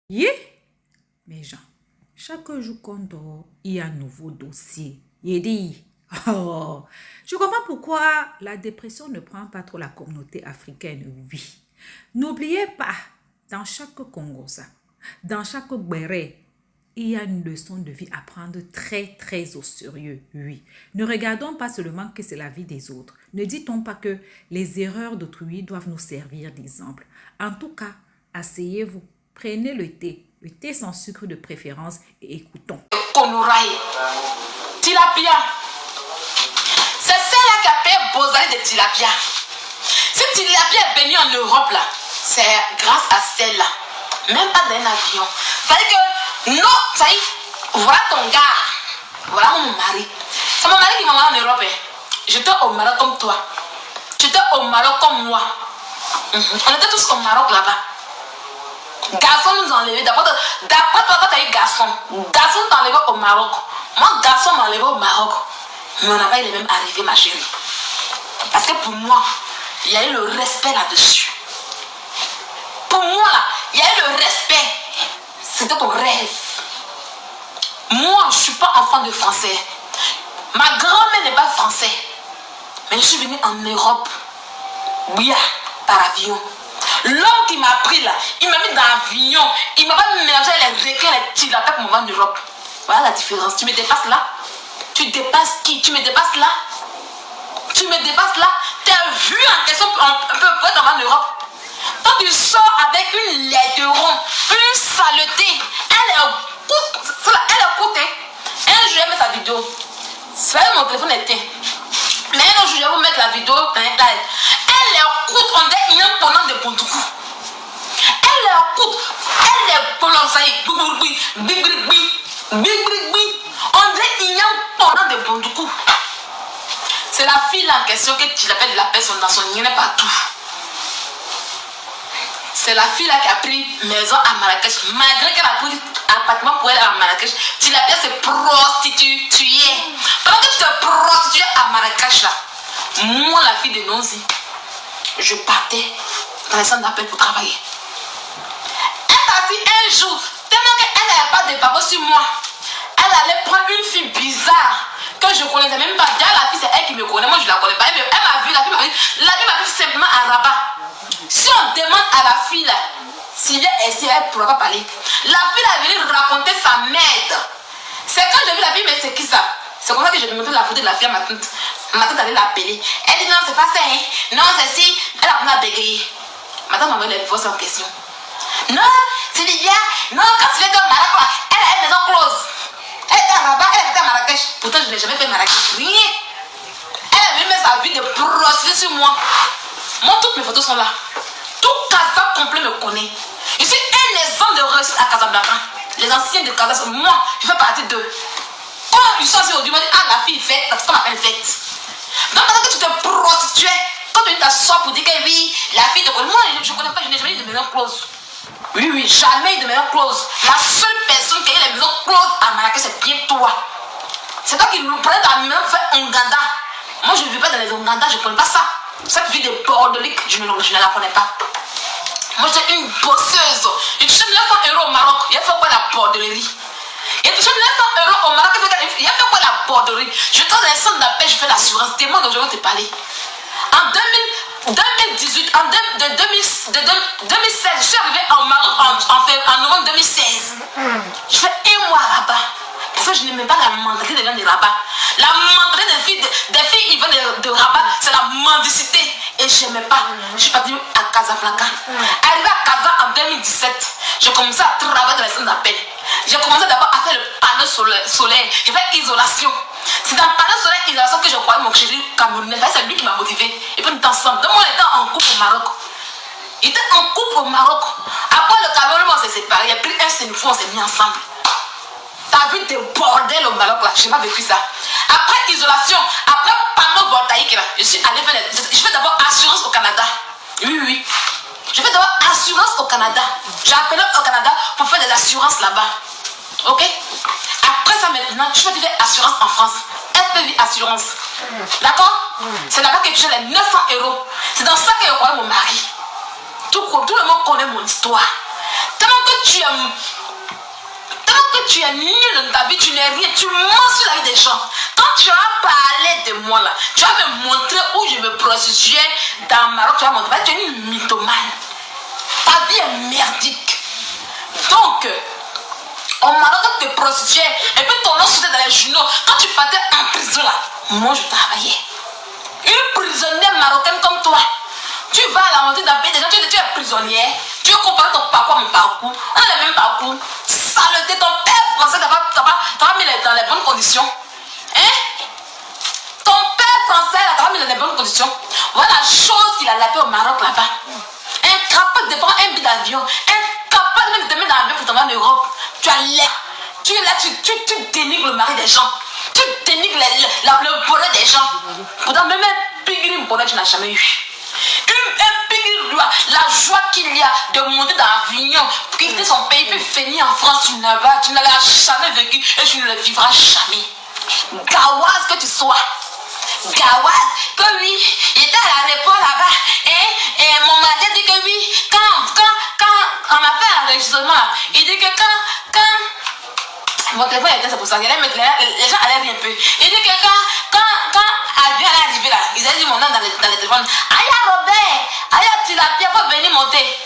Yeah, mes gens, chaque jour qu'on dort, il y a un nouveau dossier. Il dit, oh, je comprends pourquoi la dépression ne prend pas trop la communauté africaine, oui. N'oubliez pas, dans chaque Congosa, dans chaque Béré, il y a une leçon de vie à prendre très au sérieux, oui. Ne regardons pas seulement que c'est la vie des autres. Ne dit-on pas que les erreurs d'autrui doivent nous servir d'exemple. En tout cas, asseyez-vous, prenez le thé sans sucre de préférence et écoutons. Konouraï, tilapia. C'est celle-là qui a fait Bozali de tilapia. Si tilapia est venue en Europe, là, c'est grâce à celle-là. Même pas d'un avion. C'est-à-dire que, non, ça y est, voilà ton gars. Voilà mon mari. C'est mon mari qui m'a envoyé en Europe. J'étais au Maroc comme toi. J'étais au Maroc comme moi. On était tous au Maroc là-bas. Garçon nous enlevait. D'après toi, tu as eu garçon. Garçon t'enlevait au Maroc. Moi, garçon m'enlevait au Maroc. Mais on n'a pas eu les mêmes arrivées, ma chérie. Parce que pour moi, il y a eu le respect là-dessus. Pour moi, là, il y a eu le respect. C'était ton rêve. Moi, je ne suis pas enfant de français. Ma grand-mère n'est pas française. Mais je suis venue en Europe. Oui, par avion. L'homme qui m'a pris là, il m'a mis dans l'avion. Il m'a pas mélangé les requins, les tilapias pour m'envoyer en Europe. Voilà la différence. Tu me dépasses là. Tu dépasses qui? Tu me dépasses là. Tu me dépasses là. Tu as vu en question un peu pour t'envoyer en Europe. Quand tu sors avec une laiteron, une saleté, elle est coûte. Un jour, je vais mettre sa vidéo. C'est vrai, mon téléphone est éteint. Mais un jour, je vais vous mettre la vidéo. Elle est coûte, on dirait une pendant de Bondoukou. Elle est coûte, elle est bolonsaï. On dirait une pendant de Bondoukou. C'est la fille en question que tu l'appelles la personne dans son nid partout. C'est la fille là qui a pris maison à Marrakech. Malgré qu'elle a pris appartement pour elle à Marrakech, tu l'as bien se prostituer. Pendant que tu te prostituais à Marrakech là, moi la fille de Nonzi, je partais dans les centres d'appel pour travailler. Elle est partie un jour, tellement qu'elle n'avait pas de papa sur moi. Elle allait prendre une fille bizarre que je ne connaissais même pas. Déjà la fille c'est elle qui me connaît, moi je ne la connais pas. Elle m'a vu, la fille m'a vu simplement à Rabat. Si on demande à la fille là, si elle essaie, elle ne pourra pas parler. La fille est venue raconter sa merde. C'est quand j'ai vu la fille, mais c'est qui ça? C'est comme ça que je me montré la photo de la fille à ma tante. Ma tante allait l'appeler. Elle dit non, c'est pas ça, hein. Non, c'est si. Elle a commencé à bégayer. Ma tante m'a envoyé les divorces en question. Non, c'est Lydia. Non, quand tu étais au Maroc, elle a une maison close. Elle était à Rabat, elle était à Marrakech. Pourtant, je n'ai jamais fait Marrakech. Rien. Elle a venue mettre sa vie de prostituée sur moi. Moi, toutes mes photos sont là. Tout Casa complet me connaît. Je suis un exemple de réussite à Casablanca. Les anciens de Casa, moi, je fais partie d'eux. Quand ils sont assis aujourd'hui, ils m'ont dit, ah, la fille est faite, la femme m'appelle faite. Donc, pendant que tu te prostituais, quand tu t'assois pour dire que oui, la fille te connaît, moi, je ne connais pas, je n'ai jamais eu de maison close. Oui, jamais eu de maison close. La seule personne qui a eu la maison close à Marrakech, c'est bien toi. C'est toi qui nous prenais ta maison pour faire Onganda. Moi, je ne vis pas dans les Onganda, je ne connais pas ça. Cette vie de bordelique, je ne la connais pas. Moi, j'étais une bosseuse. J'ai touché 900 € au Maroc. Il a fait quoi la bordellerie? Il a touché 900 € au Maroc. Il a fait quoi la bordellerie? Je suis dans un centre d'appel, je fais l'assurance. Témoin dont je vais te parler. En 2018, de 2016, je suis arrivée au Maroc en novembre 2016. Je fais un mois là-bas. Parce que je n'aimais pas la mentalité des gens de Rabat. La mentalité des filles qui viennent de Rabat, c'est la mendicité. Et je n'aimais pas. Je suis partie à Casablanca. Arrivé à Casa en 2017, j'ai commencé à travailler dans les centres d'appel. J'ai commencé d'abord à faire le panneau solaire. J'ai fait isolation. C'est dans le panneau solaire isolation que je croyais mon chéri camerounais. C'est lui qui m'a motivé. Et puis nous étions ensemble. Donc moi, on était en couple au Maroc. Il était en couple au Maroc. Après le Cameroun, on s'est séparés. Il a pris un sénifou, on s'est mis ensemble. T'as vu des bordels au Maroc là, j'ai pas vécu ça. Après isolation, après panneau voltaïque là, je suis allée faire je fais d'abord assurance au Canada. Oui. Je fais d'abord assurance au Canada. J'ai appelé au Canada pour faire des assurances là-bas. Ok? Après ça maintenant, je fais des assurances en France. FPV assurance. D'accord? C'est là-bas que j'ai les 900 €. C'est dans ça que je crois mon mari. Tout le monde connaît mon histoire. Tellement que tu es nul dans ta vie, tu n'es rien, tu mens sur la vie des gens. Quand tu as parlé de moi là, tu vas me montrer où je me prostituais dans Maroc, tu vas me montrer, tu es une mythomane. Ta vie est merdique. Donc, au Maroc, quand tu te prostituais, et puis ton nom sortait dans les journaux, quand tu partais en prison là, moi je travaillais. Une prisonnière marocaine comme toi, tu vas à la montée d'un pays des gens, tu es prisonnière, tu veux comparer ton parcours à mon parcours, on a le même parcours. Saleté, ton père français t'a pas mis dans les bonnes conditions. Hein? Ton père français t'a pas mis dans les bonnes conditions. Voilà la chose qu'il a lapé au Maroc là-bas. Incapable de prendre un billet d'avion, incapable même de te mettre dans l'avion pour t'envoyer en Europe. Tu as l'air. Tu es là, tu dénigres le mari des gens. Tu dénigres le bonheur des gens. Pourtant, même un pigrim bonheur, tu n'as jamais eu. Un pigrim, la joie qu'il y a de monter dans l'avion, quitter son pays, puis venir en France, tu n'as jamais vécu et tu ne le vivras jamais. Gawaz que tu sois. Gawaz, que oui, il était à l'aéroport là-bas et mon mari dit que oui, quand on a fait l'enregistrement, il dit que quand mon téléphone était, c'est pour ça, les gens allaient rien peu. Il dit que quand l'avion allait arriver là, ils avaient dit mon nom dans le téléphone, Aya Robert, Aya Tilapia, faut venir monter.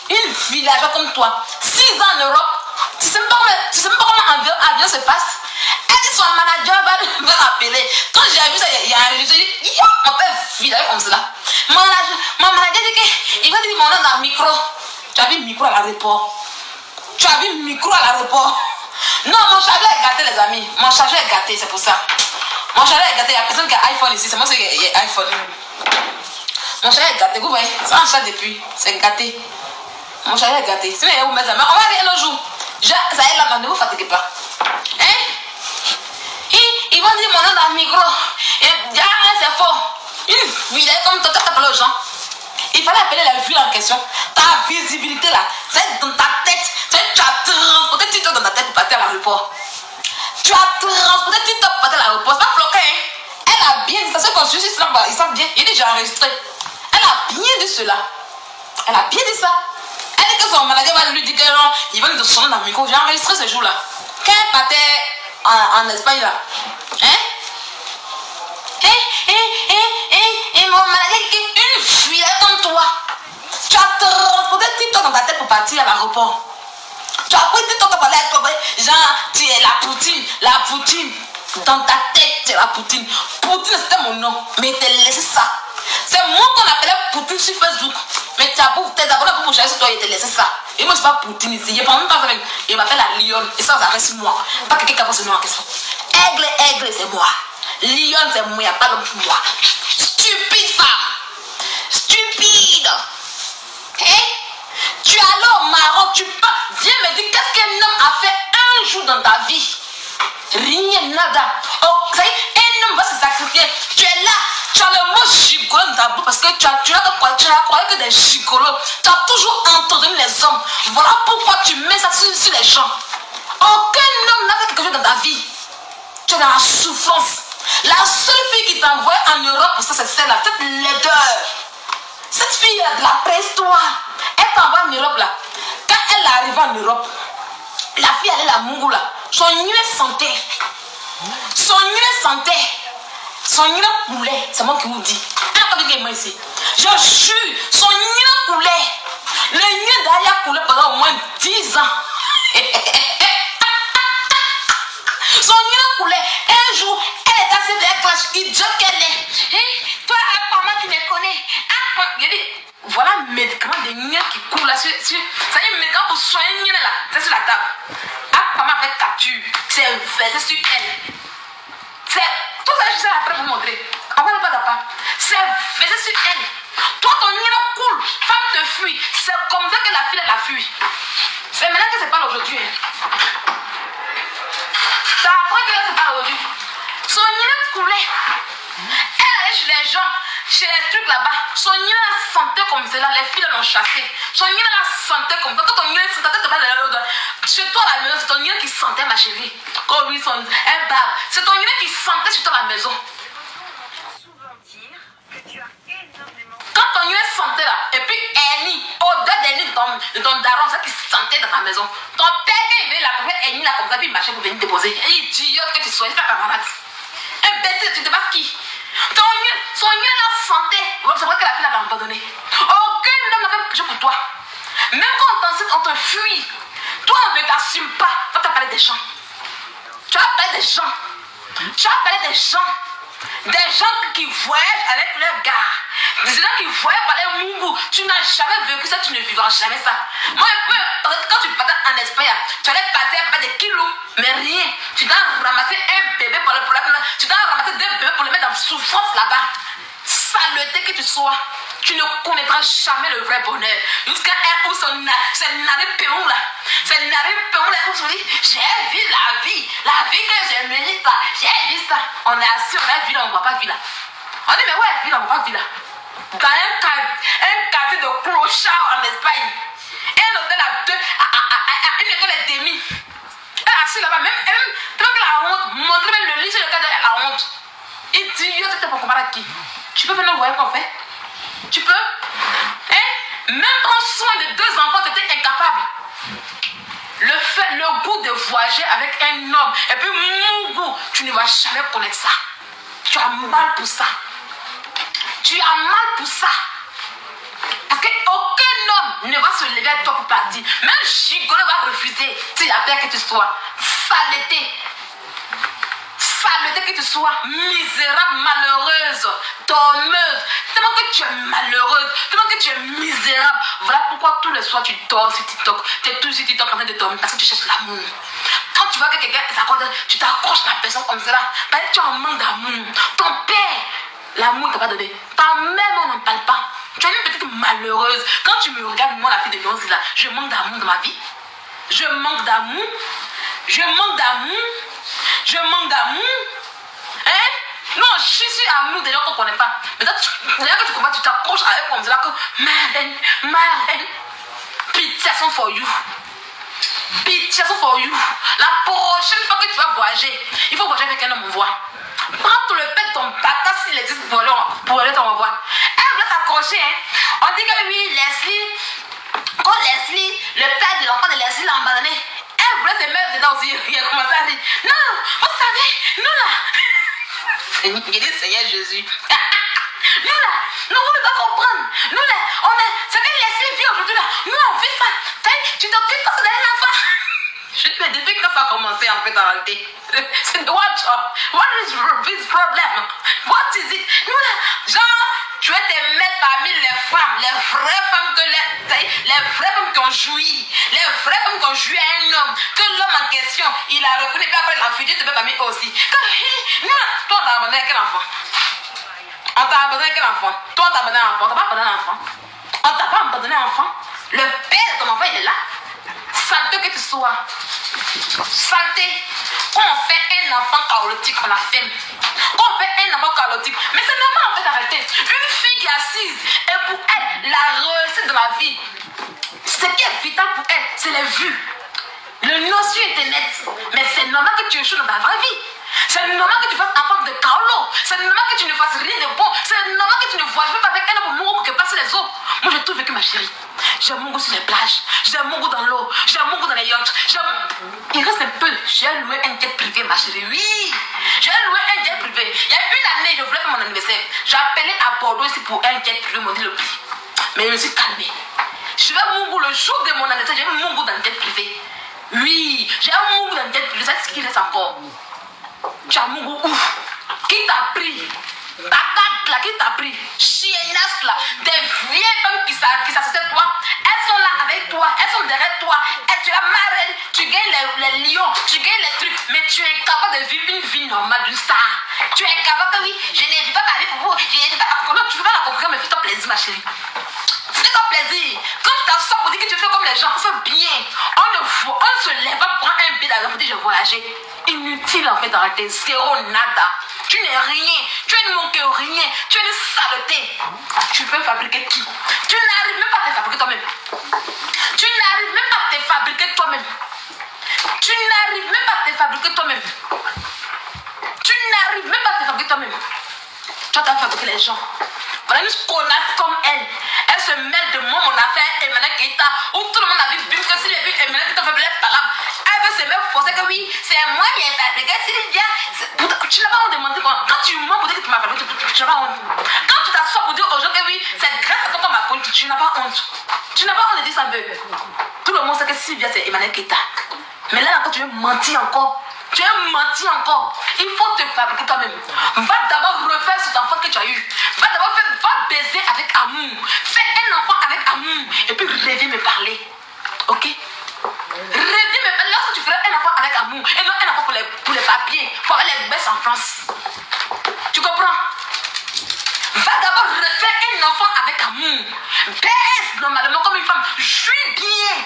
Une villageoise comme toi, 6 ans en Europe, tu sais même pas comment l'avion se passe. Elle dit son manager va m'appeler. Quand j'ai vu ça, il y a un enregistré, il dit, on peut filer comme cela. Mon manager dit qu'il va dire mon nom dans le micro. Tu as vu le micro à l'aéroport? Tu as vu le micro à l'aéroport? Non, mon chargeur est gâté, les amis. Mon chargeur est gâté, c'est pour ça. Mon chargeur est gâté. Il y a personne qui a iPhone ici. C'est moi qui ai iPhone. Mon chargeur est gâté. Vous voyez, c'est un chat depuis. C'est gâté. Mon chargeur est gâté. Sinon, vous mettez, on va aller un autre jour. Ça y est là, ne vous fatiguez pas. Hein? Ils vont dire mon nom dans le micro. Et c'est faux. Une ville comme toi, tu appelles aux gens. Il fallait appeler la ville en question. Ta visibilité là, c'est dans ta tête. Tu as transporté TikTok dans ta tête pour partir à l'aéroport. Tu as transporté TikTok pour partir à l'aéroport. C'est pas bloqué, hein? Elle a bien dit ça. Ceux qu'on suit, ils savent bien. Il est déjà enregistré. Elle a bien dit cela. Elle a bien dit ça. Elle dit que son manager va lui dire que non, il va lui sonner dans le micro. J'ai enregistré ce jour-là. Quand elle partait en Espagne là. Hein? Et mon manager dit qu'une fille comme toi, tu as transporté TikTok dans ta tête pour partir à l'aéroport. Tu as pris TikTok pour parler avec toi. Genre, tu es la Poutine. Dans ta tête, tu es la Poutine. Poutine, c'était mon nom. Mais tu as laissé ça. C'est moi qu'on appelait Poutine sur Facebook. Mais tu as pour tes abonnés pour bouger sur toi, il te laissé ça. Et moi, je ne suis pas Poutine ici. Il ne parle même pas avec. Il m'appelle la Lyon. Et ça reste moi. Pas quelqu'un qui a posé ce nom en question. Aigle, c'est moi. Lyon, c'est moi. Il n'y a pas d'homme pour moi. Stupide femme. Stupide. Hein? Tu es allé au Maroc. Tu viens me dire qu'est-ce qu'un homme a fait un jour dans ta vie. Rien, nada. Oh, ça y est, un homme va se sacrifier. Tu es là. Tu as le mot gigolo dans ta bouche parce que tu as croyé que des gigolos. Tu as toujours entendu les hommes. Voilà pourquoi tu mets ça sur les gens. Aucun homme n'a fait quelque chose dans ta vie. Tu es dans la souffrance. La seule fille qui t'a envoyé en Europe, ça c'est celle-là, cette laideur. Cette fille de la préhistoire, elle t'envoie en Europe là. Quand elle arrive en Europe, la fille elle est la Mungu là. Son nuée sentait. Son nuée coulait. C'est moi qui vous dis. Elle n'a pas dit moi ici. Je jure, son nuée coulait. Le nuée derrière coulait pendant au moins 10 ans. Son nuée coulait. Un jour, elle est assise avec la idiot qu'elle est. Toi, apparemment, tu me connais. Il dit, voilà un médicament de nuée qui coule là. Ça y est, un médicament pour soigner une nuée là. C'est sur la table. Apparemment, avec capture. C'est versé sur elle. C'est. Tout ça, je sais après vous montrer. On va ne pas d'apart. C'est versé sur elle. Toi, ton nuée coule. Femme te fuit. C'est comme ça que la fille, elle a fui. C'est maintenant que c'est pas aujourd'hui. C'est après que c'est pas aujourd'hui. Son nuée coulait. Elle allait chez les gens, chez les trucs là-bas. Son nuée la sentait comme cela. Les filles l'ont chassé. Son nuée la sentait comme ça. Quand ton nuée sentait, chez toi à la maison, c'est ton nuée qui sentait, ma chérie. Quand lui, elle barre. C'est ton nuée qui sentait chez toi à la maison. Quand ton nuée sentait là, et puis Annie, odeur d'Annie ton daron, ça qui sentait dans ta maison. Ton père, quand il venait là, il là comme ça, puis il marchait pour venir déposer. Et idiote que tu sois, c'est pas camarade. Imbécile, tu te passes qui? Son yeux là sentait. C'est vrai que la fille l'avait abandonné. Aucun homme n'a fait quelque chose pour toi. Même quand on t'incite, on te fuit. Toi, on ne t'assume pas. Toi, tu as parlé des gens. Tu as parlé des gens. Tu as parlé des gens. Des gens qui voyagent avec leurs gars. Des gens qui voyagent parler Mungu. Tu n'as jamais vécu ça, tu ne vivras jamais ça. Moi, quand tu partais en Espagne, tu allais partir avec des kilos, mais rien. Tu dois ramasser un bébé pour le problème. Tu dois ramasser deux bébés pour le mettre dans la souffrance là-bas. Saleté que tu sois, tu ne connaîtras jamais le vrai bonheur. Jusqu'à un où c'est n'arrive péon là. C'est n'arrive péon là où je dis, j'ai vu la vie que je mérite là. J'ai vu ça. On est assis, on a vu là, on ne voit pas vie là. On dit, mais ouais, vie là, on ne voit pas vie là. Dans un quartier de clochard en Espagne. Et un hôtel à une école et demie. Elle est assise là-bas, même la honte, montrer même le lit sur lequel elle a la honte. Il dit, yo, tu t'es pas comparé à qui? Tu peux venir voir qu'on fait? Tu peux? Hein? Même prendre soin de deux enfants, tu étais incapable. Le goût de voyager avec un homme, et puis mon goût, tu ne vas jamais connaître ça. Tu as mal pour ça. Tu as mal pour ça. Parce qu'aucun homme ne va se lever à toi pour partir. Même Gigolo va refuser s'il a peur que tu sois. Saleté. Saleté que tu sois. Misérable, malheureuse, dormeuse. Tellement que tu es malheureuse. Tellement que tu es misérable. Voilà pourquoi tous les soirs tu dors sur TikTok. Tu es toujours sur TikTok en train de dormir parce que tu cherches l'amour. Quand tu vois que quelqu'un s'accorde, tu t'accroches à la personne comme ça. Parce que tu as un manque d'amour. Ton père, l'amour ne t'a pas donné. Ta mère, on n'en parle pas. Tu es une petite malheureuse. Quand tu me regardes, moi, la fille de Lyonzi, là, je manque d'amour dans ma vie. Je manque d'amour. Je manque d'amour. Je manque d'amour. Hein? Non, je suis sur amour des gens qu'on ne connaît pas. Mais là, que tu comprends, tu t'accroches à eux comme ça. Ma reine. Pitié for you. Pitié for you. La prochaine fois que tu vas voyager, il faut voyager avec un homme au revoir. Prends tout le pet de ton bâtard s'il existe pour aller t'en revoir. Elle voulait s'accrocher. Hein? On dit que oui, quand Leslie, le père de l'enfant de Leslie l'a abandonné, elle voulait se mettre dedans aussi. Il a commencé à dire, non, vous savez, nous là. Il dit, Seigneur Jésus. Nous là, nous ne pouvons pas comprendre. Nous là, c'est que Leslie vit aujourd'hui là. Nous on vit ça. Tu t'occupes pas de l'enfant. Je te dis depuis quand ça a commencé en fait en réalité. C'est what is this problem? What is it? Nous là, genre, tu vas te mettre parmi les femmes, les vraies femmes qui ont joui, les vraies femmes qui ont joui à un homme, que l'homme en question, il a reconnu, puis après il a fui, tu te mets parmi eux aussi. Nous là, toi on t'a abandonné quel enfant? On t'a abandonné quel enfant? Toi on t'a abandonné un enfant, on t'a pas abandonné un enfant. On t'a pas abandonné un enfant. Le père de ton enfant il est là. Santé que tu sois. Santé. Quand on fait un enfant chaotique, on la ferme. Quand on fait un enfant chaotique, mais c'est normal en fait d'arrêter. Une fille qui est assise, et pour elle, la réussite de la vie, ce qui est vital pour elle, c'est les vues. Le notion était net. Mais c'est normal que tu échoues dans ta vraie vie. C'est normal que tu fasses enfant de Carlo. C'est normal que tu ne fasses rien de bon. C'est normal que tu ne voyages même pas avec un homme pour que passe les eaux. Moi j'ai tout vécu ma chérie. J'ai mon goût sur les plages. J'ai mon goût dans l'eau. J'ai mon goût dans les yachts. Il reste un peu. J'ai loué un jet privé ma chérie. Oui. J'ai loué un jet privé. Il y a une année je voulais faire mon anniversaire. J'ai appelé à Bordeaux ici pour un jet privé. Ils m'ont dit le prix. Mais je me suis calmée. Je vais mon goût le jour de mon anniversaire. J'ai mon goût dans le jet privé. Oui. J'ai mon goût dans le jet privé. C'est ce qui reste encore. Jamougou, ouf. Qui t'a pris? Ta tante là, qui t'a pris? Chiennasse là, des vieilles femmes qui s'assistent à toi. Elles sont là avec toi, elles sont derrière toi. Et tu es marraine, tu gagnes les lions, tu gagnes les trucs. Mais tu es incapable de vivre une vie normale d'une star. Tu es incapable que oui, je ne vis pas ma vie pour vous. Je ne vis pas ma vie. Tu veux pas la comprendre, mais fais-toi plaisir, ma chérie. Fais-toi plaisir. Quand tu t'assois pour dire que tu fais comme les gens, fais bien. On ne se lève pas pour prendre un billet d'avion pour dire je voyageais. Inutile en fait d'arrêter, zéro nada. Tu n'es rien, tu ne manques rien, tu es une saleté. Tu peux fabriquer qui? Tu n'arrives même pas à te fabriquer toi-même. Tu n'arrives même pas à te fabriquer toi-même. Tu n'arrives même pas à te fabriquer toi-même. Tu n'arrives même pas à te fabriquer toi-même. Tu vas te fabriquer les gens. Voilà une connasse comme elle. Elle se mêle de moi, mon affaire, Emmanuel Keita, où tout le monde a vu que s'il a vu Emmanuel Keita fait les palabres, elle veut se mettre forcer que oui, c'est moi qui ai fait, regarde Sylvia, tu n'as pas honte de mentir quoi. Quand tu mens pour dire que tu m'as fait, tu n'as pas honte. Quand tu t'assois pour dire aux gens que oui, c'est grâce à toi qu'on m'a connu, tu n'as pas honte. Tu n'as pas honte de dire ça, bébé. Tout le monde sait que Sylvia c'est Emmanuel Keita. Mais là encore, tu veux mentir encore. Tu veux mentir encore. Il faut te fabriquer toi-même. Va d'abord refaire cet enfant que tu as eu. Va d'abord baiser avec amour. Fais un enfant avec amour. Et puis reviens me parler. Ok? Reviens me parler. Lorsque tu feras un enfant avec amour. Et non un enfant pour les papiers. Pour avoir les baisses en France. Tu comprends? Va d'abord refaire un enfant avec amour. Baisse normalement comme une femme. Jouis bien.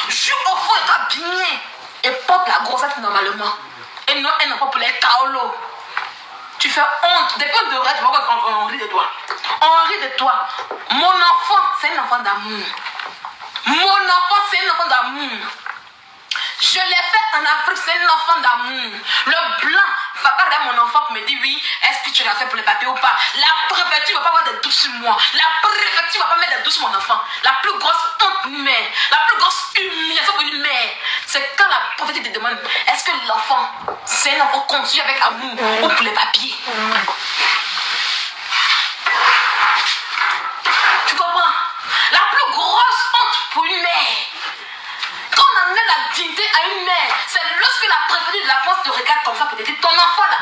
Joue au fond de toi bien. Et porte la grossesse normalement. Et non un enfant pour les kaolos. Tu fais honte. Depuis on devrait, tu vois qu'on rit de toi. On rit de toi. Mon enfant, c'est un enfant d'amour. Mon enfant, c'est un enfant d'amour. Je l'ai fait en Afrique, c'est un enfant d'amour. Le blanc va pas regarder mon enfant pour me dire oui, est-ce que tu l'as fait pour les papiers ou pas. La préfecture ne va pas avoir de doute sur moi. La préfecture ne va pas mettre de doute sur mon enfant. La plus grosse honte mère, la plus grosse humiliation pour une mère, c'est quand la préfecture te demande est-ce que l'enfant, c'est un enfant conçu avec amour ou pour les papiers. Tu comprends? La plus grosse honte pour une mère. Quand on enlève la dignité à une mère, c'est lorsque la préfecture de la France te regarde comme ça pour te dire ton enfant là,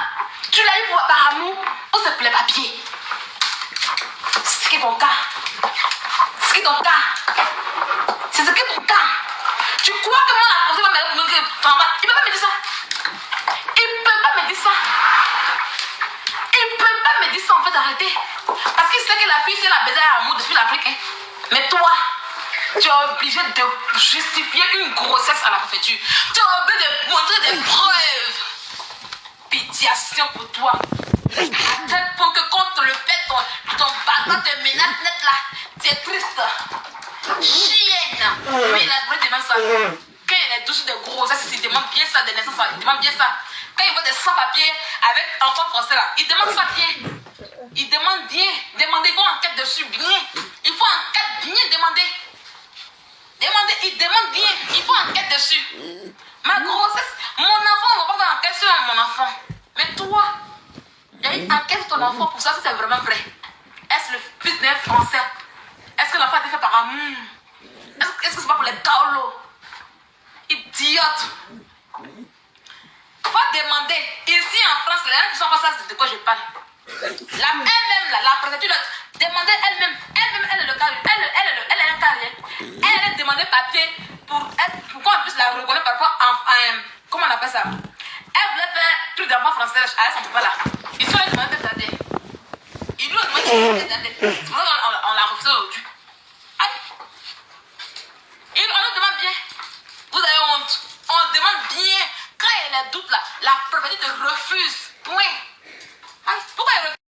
tu l'as eu par amour ou c'est pour les papiers. C'est ce qui est ton cas. C'est ce qui est ton cas. C'est ce qui est ton cas. Tu crois que moi la préfecture va me dire il peut pas me dire ça. Il peut pas me dire ça. Il peut pas me dire ça en fait, arrêtez. Parce qu'il sait que la fille c'est la baiser à amour depuis l'Afrique. Hein. Mais toi, tu es obligé de justifier une grossesse à la préfecture. Tu es obligé de montrer des preuves. Pétiation pour toi. À tel point que quand on le fait, ton bâton te menace net là. Tu es triste. Chienne. Mais la vraie demande ça. Quand il est douce de grossesse, il demande bien ça, de naissance, il demande bien ça. Quand il voit des sans-papiers avec enfant français là, il demande ça bien. Il demande bien. Demandez, il faut enquête dessus bien. Il faut enquête bien demander. Il demande bien, il faut enquête dessus. Ma grossesse, mon enfant, on va pas faire enquête sur mon enfant. Mais toi, il y a une enquête sur ton enfant pour ça si c'est vraiment vrai. Est-ce le fils d'un Français? Est-ce que l'enfant a été fait par amour? Est-ce que c'est pas pour les kaolos? Idiote. Faut demander. Ici en France, les gens qui sont en face, c'est de quoi je parle. Elle-même, la préfecture, demandez elle-même, elle est le cas, elle est un carrière. Elle a demandé papier pour qu'on puisse la reconnaître par rapport à comment on appelle ça. Elle voulait faire tout d'enfant français avec son papa là. Ils sont demandés de regarder. Ils lui ont demandé de regarder. C'est pour ça qu'on l'a refusé aujourd'hui. Et on nous demande bien. Vous avez honte. On demande bien. Quand il y a des doutes là, la préfecture te refuse. Point. Pourquoi elle refuse?